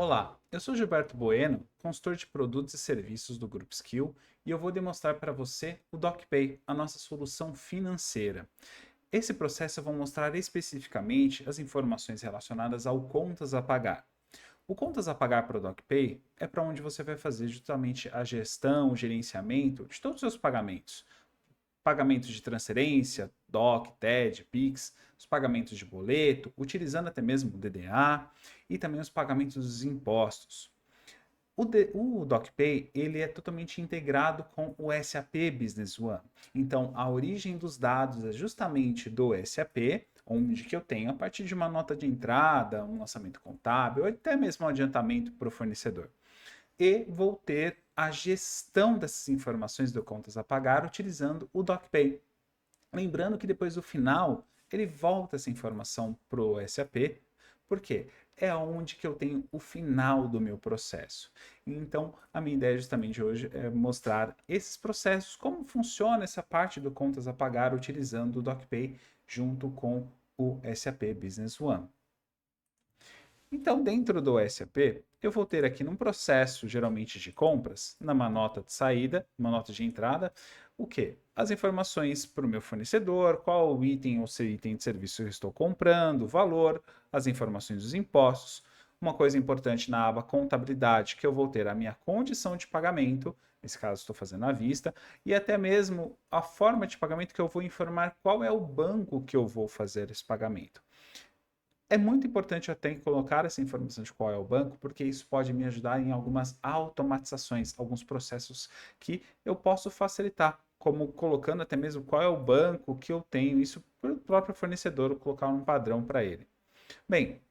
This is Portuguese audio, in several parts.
Olá, eu sou Gilberto Bueno, consultor de produtos e serviços do Grupo Skill, e eu vou demonstrar para você o DocPay, a nossa solução financeira. Esse processo eu vou mostrar especificamente as informações relacionadas ao contas a pagar. O contas a pagar para o DocPay é para onde você vai fazer justamente a gestão, o gerenciamento de todos os seus pagamentos. Pagamentos de transferência, DOC, TED, Pix, os pagamentos de boleto, utilizando até mesmo o DDA e também os pagamentos dos impostos. O DocPay ele é totalmente integrado com o SAP Business One. Então, a origem dos dados é justamente do SAP, onde que eu tenho a partir de uma nota de entrada, um lançamento contábil, ou até mesmo um adiantamento para o fornecedor. E vou ter a gestão dessas informações do contas a pagar utilizando o DocPay. Lembrando que depois do final, ele volta essa informação para o SAP, porque é onde que eu tenho o final do meu processo. Então, a minha ideia justamente hoje é mostrar esses processos, como funciona essa parte do contas a pagar utilizando o DocPay junto com o SAP Business One. Então, dentro do SAP, eu vou ter aqui num processo, geralmente de compras, numa nota de saída, uma nota de entrada, o quê? As informações para o meu fornecedor, qual o item ou se item de serviço eu estou comprando, o valor, as informações dos impostos. Uma coisa importante na aba contabilidade, que eu vou ter a minha condição de pagamento, nesse caso estou fazendo à vista, e até mesmo a forma de pagamento que eu vou informar qual é o banco que eu vou fazer esse pagamento. É muito importante eu ter que colocar essa informação de qual é o banco, porque isso pode me ajudar em algumas automatizações, alguns processos que eu posso facilitar, como colocando até mesmo qual é o banco que eu tenho, isso para o próprio fornecedor, colocar um padrão para ele. Bem,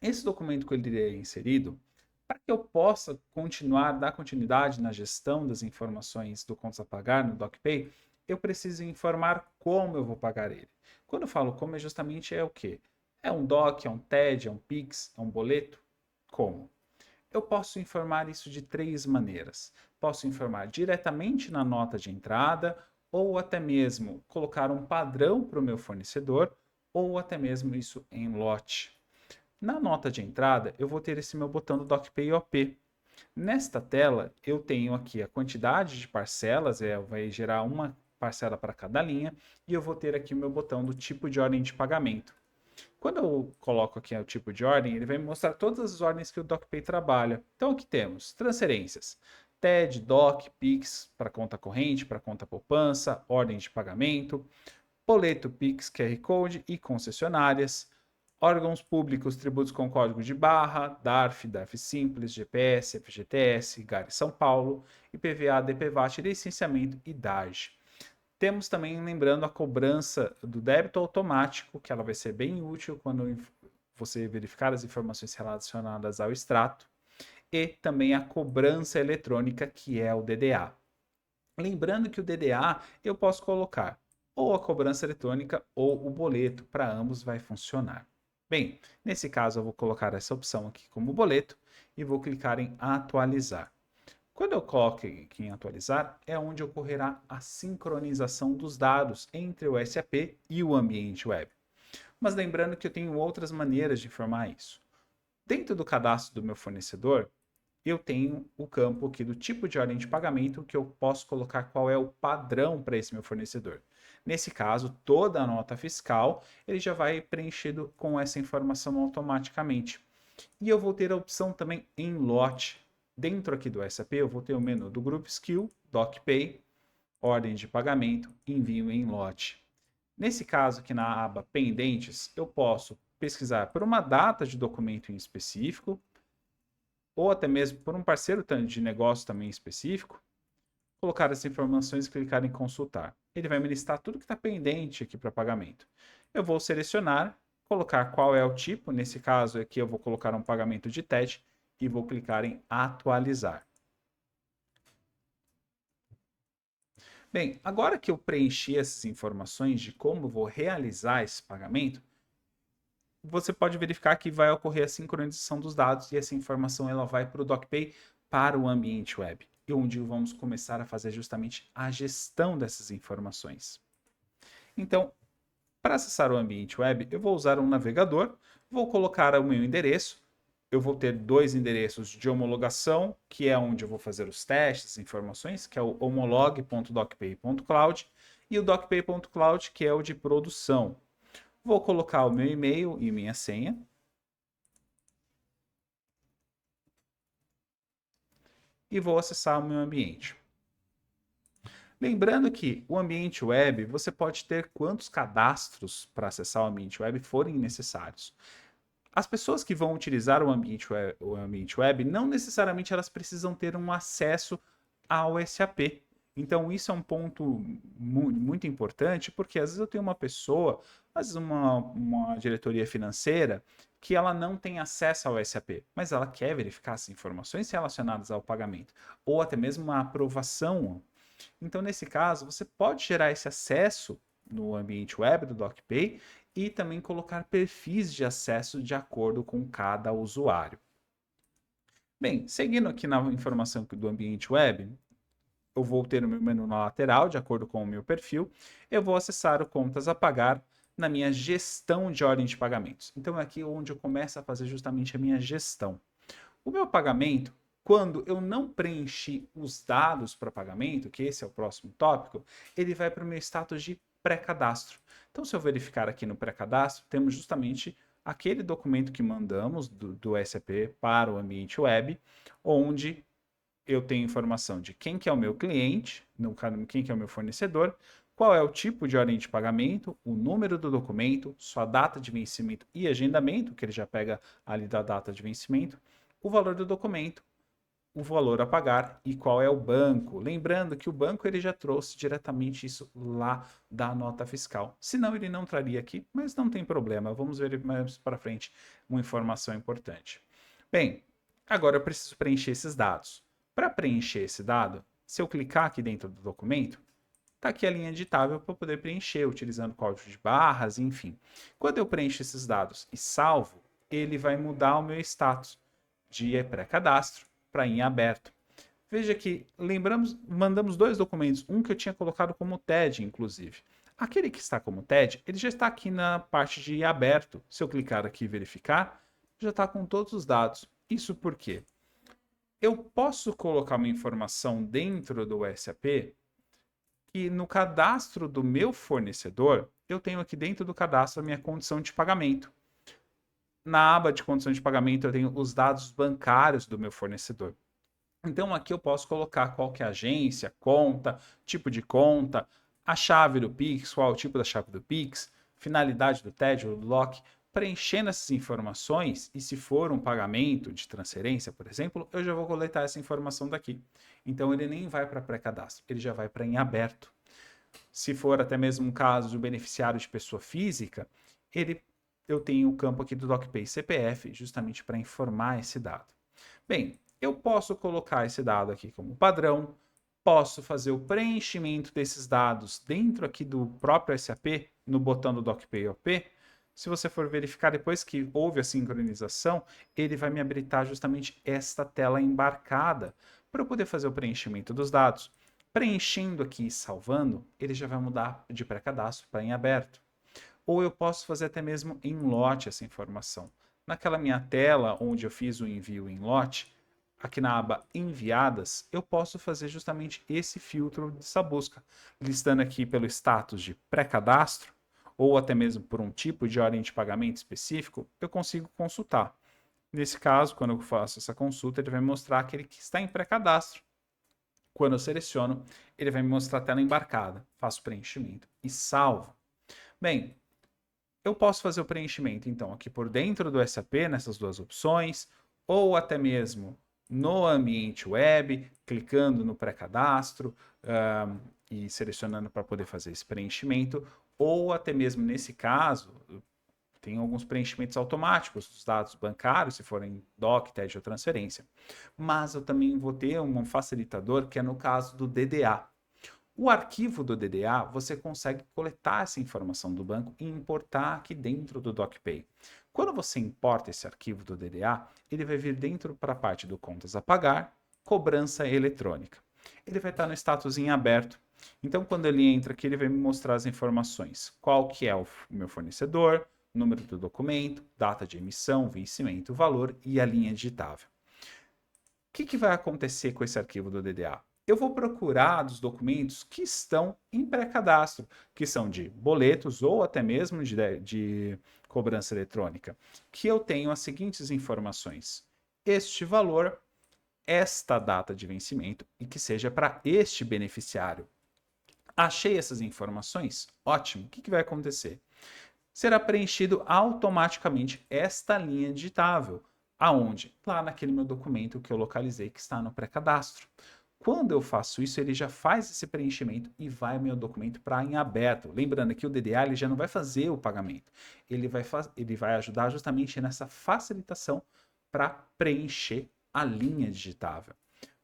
esse documento que ele é inserido, para que eu possa continuar, dar continuidade na gestão das informações do contas a pagar no DocPay, eu preciso informar como eu vou pagar ele. Quando eu falo como, é justamente o quê? É um DOC, é um TED, é um Pix, é um boleto? Como? Eu posso informar isso de três maneiras. Posso informar diretamente na nota de entrada, ou até mesmo colocar um padrão para o meu fornecedor, ou até mesmo isso em lote. Na nota de entrada, eu vou ter esse meu botão do DocPay OP. Nesta tela, eu tenho aqui a quantidade de parcelas, vai gerar uma parcela para cada linha, e eu vou ter aqui o meu botão do tipo de ordem de pagamento. Quando eu coloco aqui o tipo de ordem, ele vai me mostrar todas as ordens que o DocPay trabalha. Então aqui temos transferências, TED, DOC, Pix para conta corrente, para conta poupança, ordem de pagamento, boleto Pix, QR Code e concessionárias, órgãos públicos, tributos com código de barra, DARF, DARF Simples, GPS, FGTS, GARI São Paulo, IPVA, DPVAT, licenciamento e DARGE. Temos também, lembrando, a cobrança do débito automático, que ela vai ser bem útil quando você verificar as informações relacionadas ao extrato, e também a cobrança eletrônica, que é o DDA. Lembrando que o DDA eu posso colocar ou a cobrança eletrônica ou o boleto, para ambos vai funcionar. Bem, nesse caso eu vou colocar essa opção aqui como boleto e vou clicar em atualizar. Quando eu coloco aqui em atualizar, é onde ocorrerá a sincronização dos dados entre o SAP e o ambiente web. Mas lembrando que eu tenho outras maneiras de informar isso. Dentro do cadastro do meu fornecedor, eu tenho o campo aqui do tipo de ordem de pagamento que eu posso colocar qual é o padrão para esse meu fornecedor. Nesse caso, toda a nota fiscal ele já vai preenchido com essa informação automaticamente. E eu vou ter a opção também em lote. Dentro aqui do SAP, eu vou ter o menu do Group Skill, DocPay, ordem de pagamento, envio em lote. Nesse caso aqui na aba pendentes, eu posso pesquisar por uma data de documento em específico, ou até mesmo por um parceiro de negócio também específico, colocar essas informações e clicar em consultar. Ele vai me listar tudo que está pendente aqui para pagamento. Eu vou selecionar, colocar qual é o tipo, nesse caso aqui eu vou colocar um pagamento de TED e vou clicar em atualizar. Bem, agora que eu preenchi essas informações de como eu vou realizar esse pagamento, você pode verificar que vai ocorrer a sincronização dos dados e essa informação ela vai para o DocPay para o ambiente web, e onde vamos começar a fazer justamente a gestão dessas informações. Então, para acessar o ambiente web, eu vou usar um navegador, vou colocar o meu endereço, eu vou ter dois endereços de homologação, que é onde eu vou fazer os testes, informações, que é o homolog.docpay.cloud e o docpay.cloud, que é o de produção. Vou colocar o meu e-mail e minha senha. E vou acessar o meu ambiente. Lembrando que o ambiente web, você pode ter quantos cadastros para acessar o ambiente web forem necessários. As pessoas que vão utilizar o ambiente web, não necessariamente elas precisam ter um acesso ao SAP. Então, isso é um ponto muito importante, porque às vezes eu tenho uma pessoa, às vezes uma diretoria financeira, que ela não tem acesso ao SAP, mas ela quer verificar as informações relacionadas ao pagamento, ou até mesmo uma aprovação. Então, nesse caso, você pode gerar esse acesso no ambiente web do DocPay e também colocar perfis de acesso de acordo com cada usuário. Bem, seguindo aqui na informação do ambiente web, eu vou ter o meu menu na lateral, de acordo com o meu perfil, eu vou acessar o contas a pagar na minha gestão de ordem de pagamentos. Então é aqui onde eu começo a fazer justamente a minha gestão. O meu pagamento, quando eu não preenchi os dados para pagamento, que esse é o próximo tópico, ele vai para o meu status de pré-cadastro. Então, se eu verificar aqui no pré-cadastro, temos justamente aquele documento que mandamos do SAP para o ambiente web, onde eu tenho informação de quem que é o meu cliente, no caso, quem que é o meu fornecedor, qual é o tipo de ordem de pagamento, o número do documento, sua data de vencimento e agendamento, que ele já pega ali da data de vencimento, o valor do documento, o valor a pagar e qual é o banco. Lembrando que o banco ele já trouxe diretamente isso lá da nota fiscal. Senão ele não traria aqui, mas não tem problema. Vamos ver mais para frente uma informação importante. Bem, agora eu preciso preencher esses dados. Para preencher esse dado, se eu clicar aqui dentro do documento, está aqui a linha editável para poder preencher, utilizando código de barras, enfim. Quando eu preencho esses dados e salvo, ele vai mudar o meu status de pré-cadastro para em aberto. Veja que mandamos dois documentos, um que eu tinha colocado como TED, inclusive. Aquele que está como TED, ele já está aqui na parte de aberto. Se eu clicar aqui e verificar, já está com todos os dados. Isso por quê? Eu posso colocar uma informação dentro do SAP que no cadastro do meu fornecedor, eu tenho aqui dentro do cadastro a minha condição de pagamento. Na aba de condição de pagamento, eu tenho os dados bancários do meu fornecedor. Então, aqui eu posso colocar qual que é a agência, conta, tipo de conta, a chave do Pix, qual é o tipo da chave do Pix, finalidade do TED ou do LOC. Preenchendo essas informações, e se for um pagamento de transferência, por exemplo, eu já vou coletar essa informação daqui. Então, ele nem vai para pré-cadastro, ele já vai para em aberto. Se for até mesmo um caso de um beneficiário de pessoa física, eu tenho o campo aqui do DocPay CPF, justamente para informar esse dado. Bem, eu posso colocar esse dado aqui como padrão, posso fazer o preenchimento desses dados dentro aqui do próprio SAP, no botão do DocPay OP. Se você for verificar depois que houve a sincronização, ele vai me habilitar justamente esta tela embarcada para eu poder fazer o preenchimento dos dados. Preenchendo aqui e salvando, ele já vai mudar de pré-cadastro para em aberto. Ou eu posso fazer até mesmo em lote essa informação. Naquela minha tela onde eu fiz o envio em lote, aqui na aba enviadas, eu posso fazer justamente esse filtro dessa busca, listando aqui pelo status de pré-cadastro, ou até mesmo por um tipo de ordem de pagamento específico, eu consigo consultar. Nesse caso, quando eu faço essa consulta, ele vai me mostrar aquele que está em pré-cadastro. Quando eu seleciono, ele vai me mostrar a tela embarcada. Faço preenchimento e salvo. Bem, eu posso fazer o preenchimento, então, aqui por dentro do SAP, nessas duas opções, ou até mesmo no ambiente web, clicando no pré-cadastro e selecionando para poder fazer esse preenchimento, ou até mesmo nesse caso, tem alguns preenchimentos automáticos dos dados bancários, se forem DOC, TED ou transferência. Mas eu também vou ter um facilitador que é no caso do DDA. O arquivo do DDA, você consegue coletar essa informação do banco e importar aqui dentro do DocPay. Quando você importa esse arquivo do DDA, ele vai vir dentro para a parte do contas a pagar, cobrança eletrônica. Ele vai estar no status em aberto. Então, quando ele entra aqui, ele vai me mostrar as informações. Qual que é o meu fornecedor, número do documento, data de emissão, vencimento, valor e a linha digitável. O que vai acontecer com esse arquivo do DDA? Eu vou procurar dos documentos que estão em pré-cadastro, que são de boletos ou até mesmo de cobrança eletrônica, que eu tenho as seguintes informações: este valor, esta data de vencimento e que seja para este beneficiário. Achei essas informações? Ótimo. O que vai acontecer? Será preenchido automaticamente esta linha digitável. Aonde? Lá naquele meu documento que eu localizei que está no pré-cadastro. Quando eu faço isso, ele já faz esse preenchimento e vai meu documento para em aberto. Lembrando que o DDA ele já não vai fazer o pagamento. Ele vai ajudar justamente nessa facilitação para preencher a linha digitável.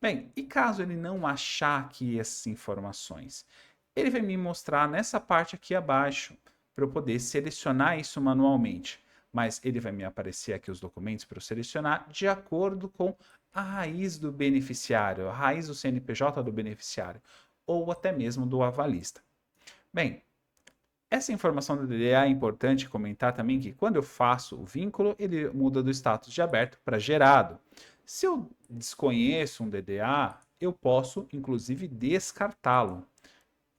Bem, e caso ele não achar aqui essas informações? Ele vai me mostrar nessa parte aqui abaixo, para eu poder selecionar isso manualmente. Mas ele vai me aparecer aqui os documentos para eu selecionar de acordo com a raiz do beneficiário, a raiz do CNPJ do beneficiário, ou até mesmo do avalista. Bem, essa informação do DDA é importante comentar também que quando eu faço o vínculo, ele muda do status de aberto para gerado. Se eu desconheço um DDA, eu posso, inclusive, descartá-lo.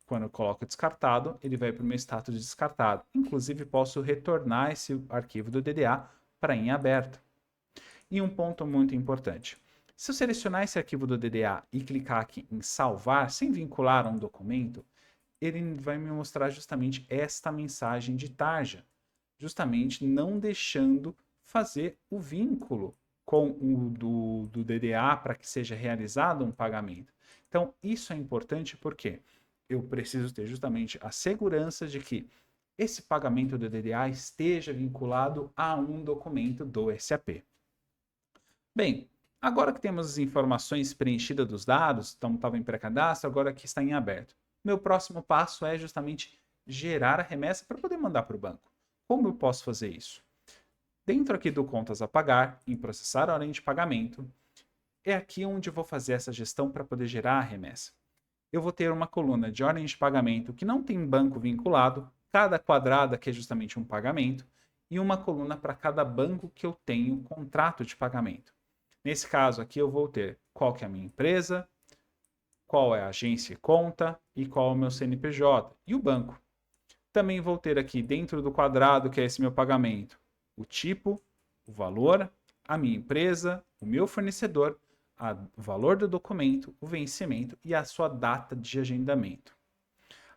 Quando eu coloco descartado, ele vai para o meu status de descartado. Inclusive, posso retornar esse arquivo do DDA para em aberto. E um ponto muito importante. Se eu selecionar esse arquivo do DDA e clicar aqui em salvar, sem vincular a um documento, ele vai me mostrar justamente esta mensagem de tarja, justamente não deixando fazer o vínculo com o do DDA para que seja realizado um pagamento. Então, isso é importante porque eu preciso ter justamente a segurança de que esse pagamento do DDA esteja vinculado a um documento do SAP. Bem, agora que temos as informações preenchidas dos dados, então estava em pré-cadastro, agora aqui está em aberto. Meu próximo passo é justamente gerar a remessa para poder mandar para o banco. Como eu posso fazer isso? Dentro aqui do contas a pagar, em processar a ordem de pagamento, é aqui onde eu vou fazer essa gestão para poder gerar a remessa. Eu vou ter uma coluna de ordem de pagamento que não tem banco vinculado, cada quadrado aqui é justamente um pagamento, e uma coluna para cada banco que eu tenho contrato de pagamento. Nesse caso aqui eu vou ter qual que é a minha empresa, qual é a agência e conta e qual é o meu CNPJ e o banco. Também vou ter aqui dentro do quadrado que é esse meu pagamento, o tipo, o valor, a minha empresa, o meu fornecedor, o valor do documento, o vencimento e a sua data de agendamento.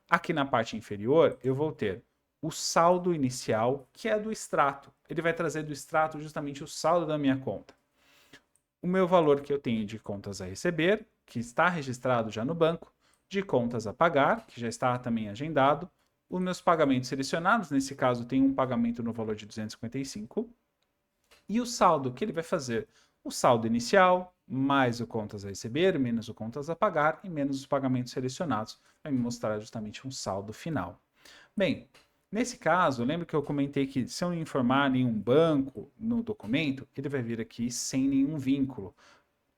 Aqui na parte inferior, eu vou ter o saldo inicial, que é do extrato. Ele vai trazer do extrato justamente o saldo da minha conta. O meu valor que eu tenho de contas a receber, que está registrado já no banco, de contas a pagar, que já está também agendado, os meus pagamentos selecionados, nesse caso tem um pagamento no valor de 255, e o saldo que ele vai fazer, o saldo inicial, mais o contas a receber, menos o contas a pagar e menos os pagamentos selecionados, vai me mostrar justamente um saldo final. Bem, nesse caso, lembra que eu comentei que se eu não informar nenhum banco no documento, ele vai vir aqui sem nenhum vínculo.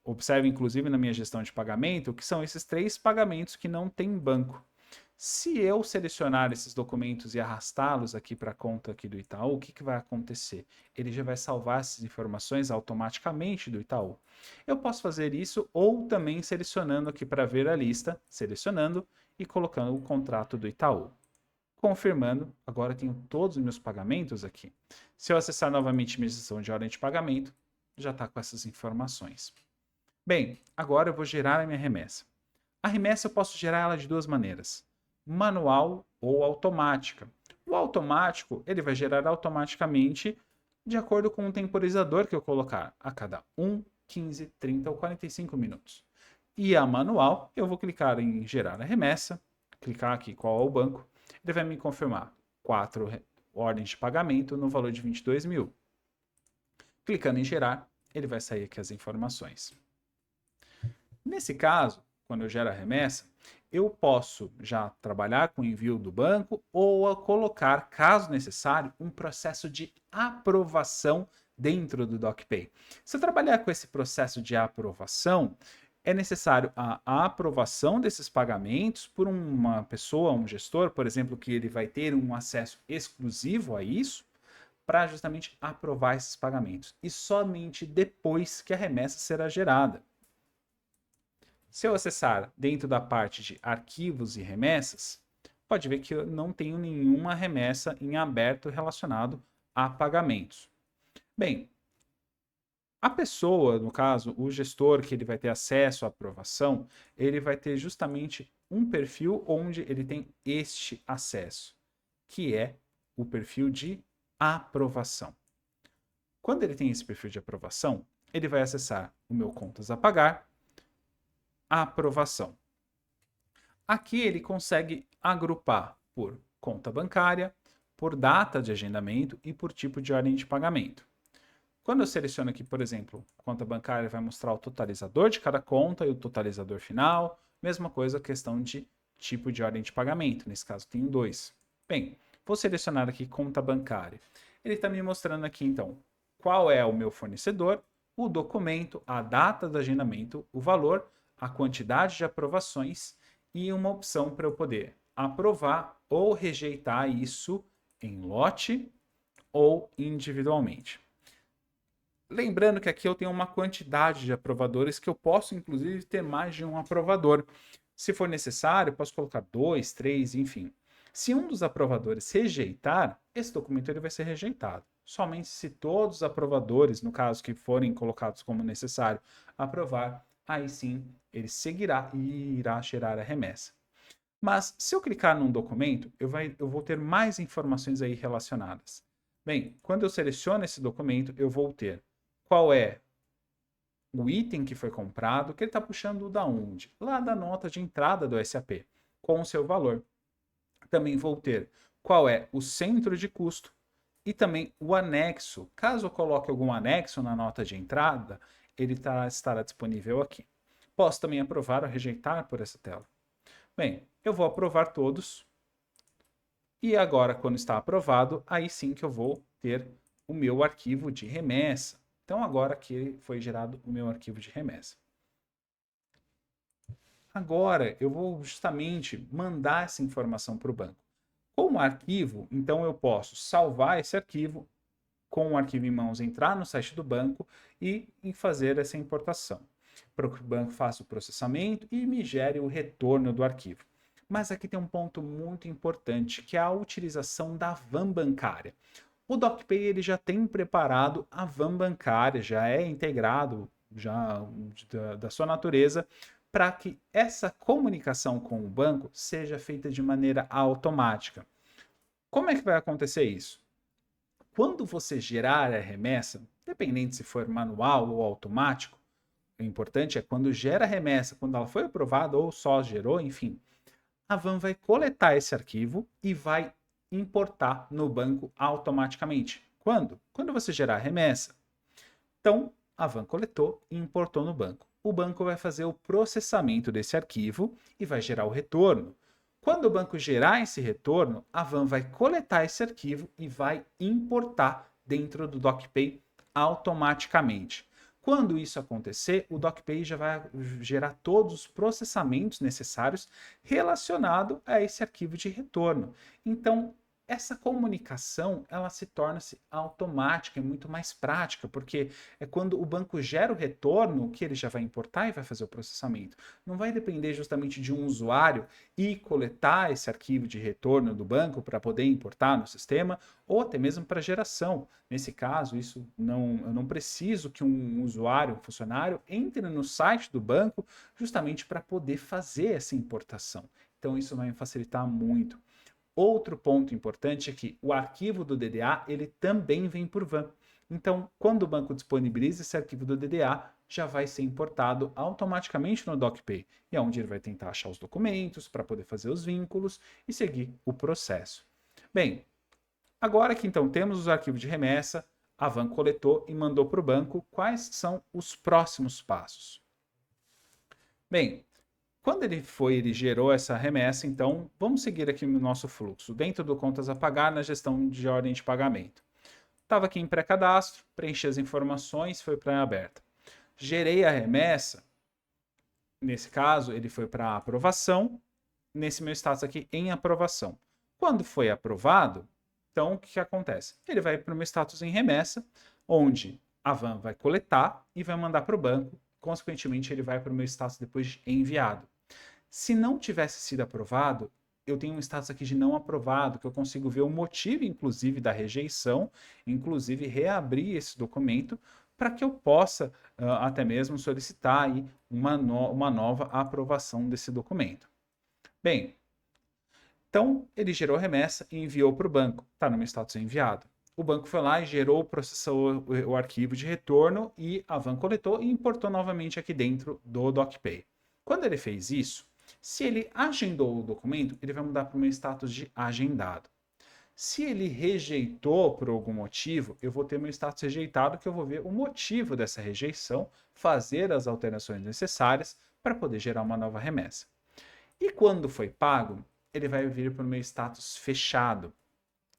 Observe, inclusive, na minha gestão de pagamento, que são esses 3 pagamentos que não tem banco. Se eu selecionar esses documentos e arrastá-los aqui para a conta aqui do Itaú, o que vai acontecer? Ele já vai salvar essas informações automaticamente do Itaú. Eu posso fazer isso ou também selecionando aqui para ver a lista, selecionando e colocando o contrato do Itaú. Confirmando, agora tenho todos os meus pagamentos aqui. Se eu acessar novamente minha gestão de ordem de pagamento, já está com essas informações. Bem, agora eu vou gerar a minha remessa. A remessa eu posso gerar ela de 2 maneiras, manual ou automática. O automático, ele vai gerar automaticamente de acordo com o temporizador que eu colocar, a cada 1, 15, 30 ou 45 minutos. E a manual, eu vou clicar em gerar a remessa, clicar aqui qual é o banco, ele vai me confirmar 4 ordens de pagamento no valor de 22 mil. Clicando em gerar, ele vai sair aqui as informações. Nesse caso, quando eu gero a remessa, eu posso já trabalhar com o envio do banco ou colocar, caso necessário, um processo de aprovação dentro do DocPay. Se eu trabalhar com esse processo de aprovação, é necessário a aprovação desses pagamentos por uma pessoa, um gestor, por exemplo, que ele vai ter um acesso exclusivo a isso, para justamente aprovar esses pagamentos. E somente depois que a remessa será gerada. Se eu acessar dentro da parte de arquivos e remessas, pode ver que eu não tenho nenhuma remessa em aberto relacionado a pagamentos. Bem, a pessoa, no caso, o gestor que ele vai ter acesso à aprovação, ele vai ter justamente um perfil onde ele tem este acesso, que é o perfil de aprovação. Quando ele tem esse perfil de aprovação, ele vai acessar o meu contas a pagar, aprovação. Aqui ele consegue agrupar por conta bancária, por data de agendamento e por tipo de ordem de pagamento. Quando eu seleciono aqui, por exemplo, conta bancária, vai mostrar o totalizador de cada conta e o totalizador final. Mesma coisa, questão de tipo de ordem de pagamento. Nesse caso, tenho dois. Bem, vou selecionar aqui conta bancária. Ele está me mostrando aqui, então, qual é o meu fornecedor, o documento, a data do agendamento, o valor, a quantidade de aprovações e uma opção para eu poder aprovar ou rejeitar isso em lote ou individualmente. Lembrando que aqui eu tenho uma quantidade de aprovadores que eu posso, inclusive, ter mais de um aprovador. Se for necessário, eu posso colocar 2, 3, enfim. Se um dos aprovadores rejeitar, esse documento ele vai ser rejeitado. Somente se todos os aprovadores, no caso que forem colocados como necessário, aprovar, aí sim ele seguirá e irá gerar a remessa. Mas se eu clicar num documento, eu vou ter mais informações aí relacionadas. Bem, quando eu seleciono esse documento, eu vou ter qual é o item que foi comprado, que ele está puxando da onde? Lá da nota de entrada do SAP, com o seu valor. Também vou ter qual é o centro de custo e também o anexo. Caso eu coloque algum anexo na nota de entrada, ele estará disponível aqui. Posso também aprovar ou rejeitar por essa tela. Bem, eu vou aprovar todos. E agora, quando está aprovado, aí sim que eu vou ter o meu arquivo de remessa. Então, agora que foi gerado o meu arquivo de remessa. Agora, eu vou justamente mandar essa informação para o banco. Como arquivo, então eu posso salvar esse arquivo, com o arquivo em mãos, entrar no site do banco e fazer essa importação. Para que o banco faça o processamento e me gere o retorno do arquivo. Mas aqui tem um ponto muito importante, que é a utilização da van bancária. O DocPay ele já tem preparado a van bancária, já é integrado já da sua natureza, para que essa comunicação com o banco seja feita de maneira automática. Como é que vai acontecer isso? Quando você gerar a remessa, independente se for manual ou automático, o importante é quando gera a remessa, quando ela foi aprovada ou só gerou, enfim, a van vai coletar esse arquivo e vai importar no banco automaticamente. Quando? Quando você gerar a remessa. Então, a van coletou e importou no banco. O banco vai fazer o processamento desse arquivo e vai gerar o retorno. Quando o banco gerar esse retorno, a van vai coletar esse arquivo e vai importar dentro do DocPay automaticamente. Quando isso acontecer, o DocPay já vai gerar todos os processamentos necessários relacionados a esse arquivo de retorno. Então, essa comunicação ela se torna-se automática, é muito mais prática, porque é quando o banco gera o retorno que ele já vai importar e vai fazer o processamento. Não vai depender justamente de um usuário ir coletar esse arquivo de retorno do banco para poder importar no sistema, ou até mesmo para geração. Nesse caso, eu não preciso que um usuário, um funcionário, entre no site do banco justamente para poder fazer essa importação. Então, isso vai me facilitar muito. Outro ponto importante é que o arquivo do DDA ele também vem por van. Então, quando o banco disponibiliza esse arquivo do DDA, já vai ser importado automaticamente no DocPay. E é onde ele vai tentar achar os documentos para poder fazer os vínculos e seguir o processo. Bem, agora que então temos os arquivos de remessa, a van coletou e mandou para o banco, quais são os próximos passos? Bem, quando ele gerou essa remessa, então vamos seguir aqui no nosso fluxo. Dentro do contas a pagar, na gestão de ordem de pagamento. Estava aqui em pré-cadastro, preenchi as informações, foi para aberta. Gerei a remessa, nesse caso ele foi para aprovação, nesse meu status aqui em aprovação. Quando foi aprovado, Então, o que acontece? Ele vai para o meu status em remessa, onde a van vai coletar e vai mandar para o banco. Consequentemente, ele vai para o meu status depois de enviado. Se não tivesse sido aprovado, eu tenho um status aqui de não aprovado, que eu consigo ver o motivo, inclusive, da rejeição, inclusive reabrir esse documento para que eu possa até mesmo solicitar aí uma nova aprovação desse documento. Bem, então ele gerou a remessa e enviou para o banco. Está no meu status enviado. O banco foi lá e gerou, processou o arquivo de retorno e a van coletou e importou novamente aqui dentro do DocPay. Quando ele fez isso, se ele agendou o documento, ele vai mudar para o meu status de agendado. Se ele rejeitou por algum motivo, eu vou ter meu status rejeitado, que eu vou ver o motivo dessa rejeição, fazer as alterações necessárias para poder gerar uma nova remessa. E quando foi pago, ele vai vir para o meu status fechado.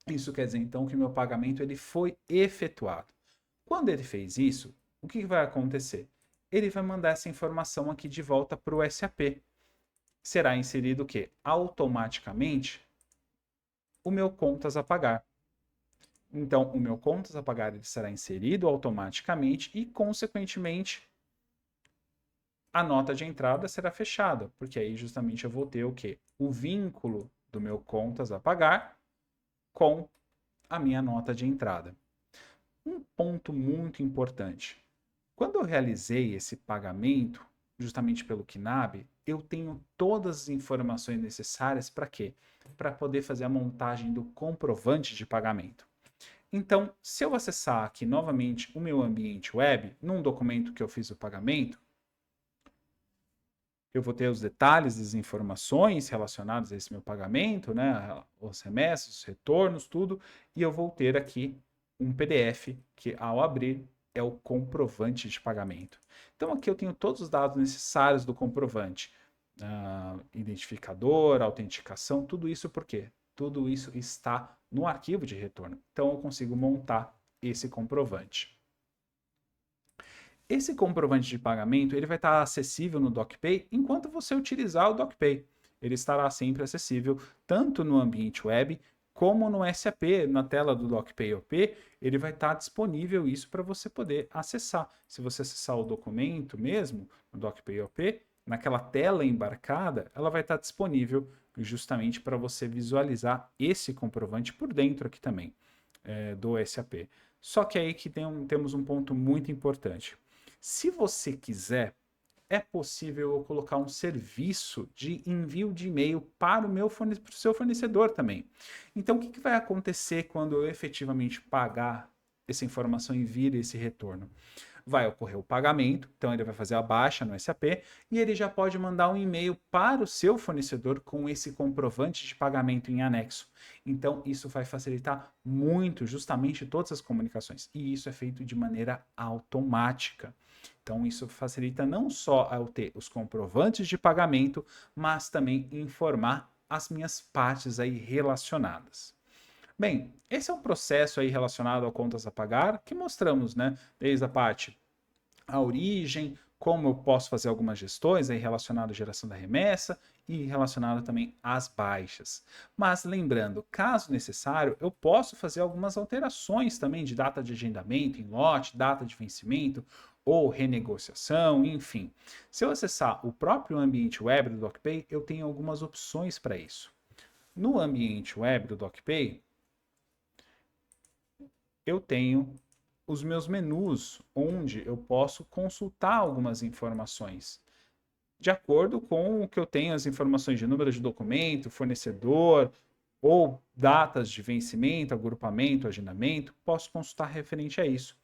Isso quer dizer, então, que meu pagamento ele foi efetuado. Quando ele fez isso, o que vai acontecer? Ele vai mandar essa informação aqui de volta para o SAP. Será inserido o quê? Automaticamente o meu contas a pagar. Então, o meu contas a pagar ele será inserido automaticamente e, consequentemente, a nota de entrada será fechada, porque aí justamente eu vou ter o quê? O vínculo do meu contas a pagar com a minha nota de entrada. Um ponto muito importante. Quando eu realizei esse pagamento, justamente pelo KNAB, eu tenho todas as informações necessárias para quê? Para poder fazer a montagem do comprovante de pagamento. Então, se eu acessar aqui novamente o meu ambiente web, num documento que eu fiz o pagamento, eu vou ter os detalhes das informações relacionadas a esse meu pagamento, né? Os remessas, os retornos, tudo, e eu vou ter aqui um PDF que, ao abrir, é o comprovante de pagamento. Então, aqui eu tenho todos os dados necessários do comprovante. Identificador, autenticação, tudo isso por quê? Tudo isso está no arquivo de retorno. Então, eu consigo montar esse comprovante. Esse comprovante de pagamento ele vai estar acessível no DocPay enquanto você utilizar o DocPay. Ele estará sempre acessível tanto no ambiente web como no SAP, na tela do DocPay OP, ele vai estar disponível isso para você poder acessar. Se você acessar o documento mesmo, no DocPay OP, naquela tela embarcada, ela vai estar disponível justamente para você visualizar esse comprovante por dentro aqui também do SAP. Só que aí que temos um ponto muito importante. Se você quiser, é possível eu colocar um serviço de envio de e-mail para o seu fornecedor também. Então, o que vai acontecer quando eu efetivamente pagar essa informação e vir esse retorno? Vai ocorrer o pagamento, então ele vai fazer a baixa no SAP e ele já pode mandar um e-mail para o seu fornecedor com esse comprovante de pagamento em anexo. Então, isso vai facilitar muito justamente todas as comunicações e isso é feito de maneira automática. Então, isso facilita não só eu ter os comprovantes de pagamento, mas também informar as minhas partes aí relacionadas. Bem, esse é um processo aí relacionado a contas a pagar que mostramos, né? Desde a parte a origem, como eu posso fazer algumas gestões aí relacionado à geração da remessa e relacionado também às baixas. Mas lembrando, caso necessário, eu posso fazer algumas alterações também de data de agendamento em lote, data de vencimento ou renegociação, enfim. Se eu acessar o próprio ambiente web do DocPay, eu tenho algumas opções para isso. No ambiente web do DocPay, eu tenho os meus menus, onde eu posso consultar algumas informações. De acordo com o que eu tenho, as informações de número de documento, fornecedor, ou datas de vencimento, agrupamento, agendamento, posso consultar referente a isso.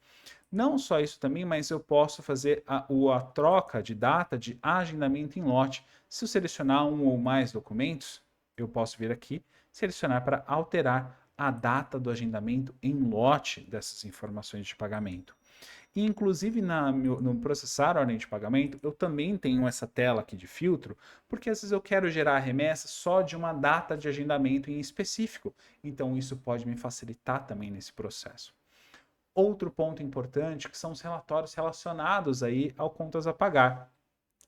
Não só isso também, mas eu posso fazer a troca de data de agendamento em lote. Se eu selecionar um ou mais documentos, eu posso vir aqui, selecionar para alterar a data do agendamento em lote dessas informações de pagamento. E, inclusive, no processar a ordem de pagamento, eu também tenho essa tela aqui de filtro, porque às vezes eu quero gerar a remessa só de uma data de agendamento em específico. Então, isso pode me facilitar também nesse processo. Outro ponto importante que são os relatórios relacionados aí ao contas a pagar.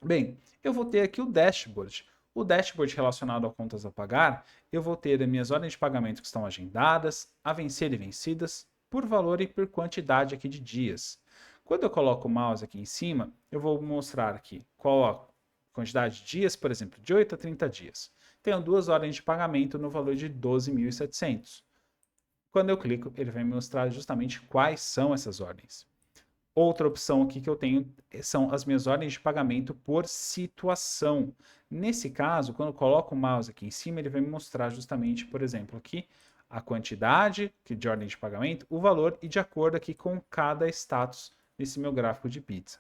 Bem, eu vou ter aqui o dashboard. O dashboard relacionado a contas a pagar, eu vou ter as minhas ordens de pagamento que estão agendadas, a vencer e vencidas, por valor e por quantidade aqui de dias. Quando eu coloco o mouse aqui em cima, eu vou mostrar aqui qual a quantidade de dias, por exemplo, de 8 a 30 dias. Tenho duas ordens de pagamento no valor de 12.700. Quando eu clico, ele vai me mostrar justamente quais são essas ordens. Outra opção aqui que eu tenho são as minhas ordens de pagamento por situação. Nesse caso, quando eu coloco o mouse aqui em cima, ele vai me mostrar justamente, por exemplo, aqui a quantidade de ordem de pagamento, o valor e de acordo aqui com cada status nesse meu gráfico de pizza.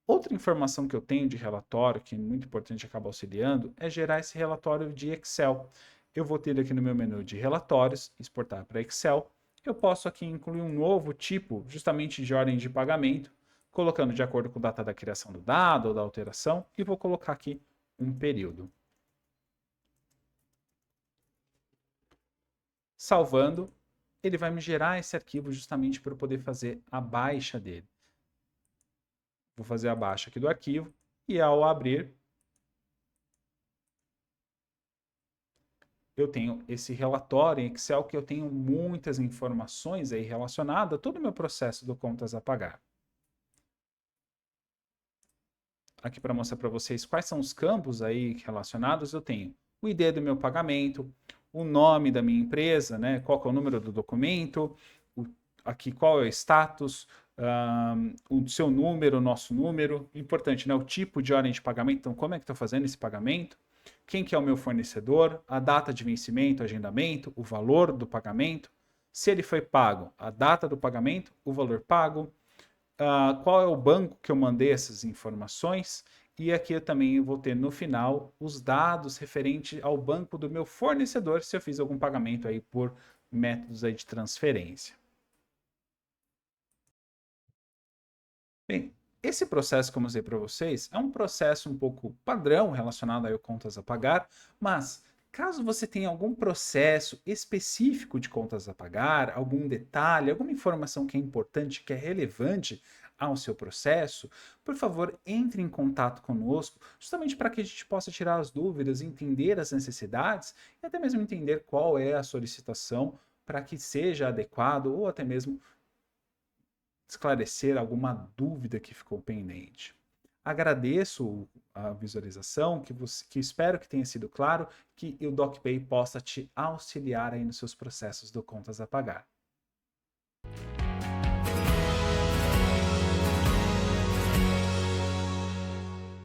Outra informação que eu tenho de relatório, que é muito importante acabar auxiliando, é gerar esse relatório de Excel. Eu vou ter aqui no meu menu de relatórios, exportar para Excel. Eu posso aqui incluir um novo tipo, justamente de ordem de pagamento, colocando de acordo com a data da criação do dado ou da alteração, e vou colocar aqui um período. Salvando, ele vai me gerar esse arquivo justamente para eu poder fazer a baixa dele. Vou fazer a baixa aqui do arquivo e ao abrir, eu tenho esse relatório em Excel que eu tenho muitas informações aí relacionadas a todo o meu processo do contas a pagar. Aqui para mostrar para vocês quais são os campos aí relacionados, eu tenho o ID do meu pagamento, o nome da minha empresa, né? Qual que é o número do documento, aqui qual é o status, o seu número, o nosso número, importante, né? O tipo de ordem de pagamento, então como é que estou fazendo esse pagamento, quem que é o meu fornecedor, a data de vencimento, agendamento, o valor do pagamento, se ele foi pago, a data do pagamento, o valor pago, qual é o banco que eu mandei essas informações, e aqui eu também vou ter no final os dados referentes ao banco do meu fornecedor, se eu fiz algum pagamento aí por métodos aí de transferência. Bem, esse processo que eu mostrei para vocês é um processo um pouco padrão relacionado a contas a pagar, mas caso você tenha algum processo específico de contas a pagar, algum detalhe, alguma informação que é importante, que é relevante ao seu processo, por favor, entre em contato conosco, justamente para que a gente possa tirar as dúvidas, entender as necessidades e até mesmo entender qual é a solicitação para que seja adequado ou até mesmo esclarecer alguma dúvida que ficou pendente. Agradeço a visualização, que espero que tenha sido claro, que o DocPay possa te auxiliar aí nos seus processos do contas a pagar.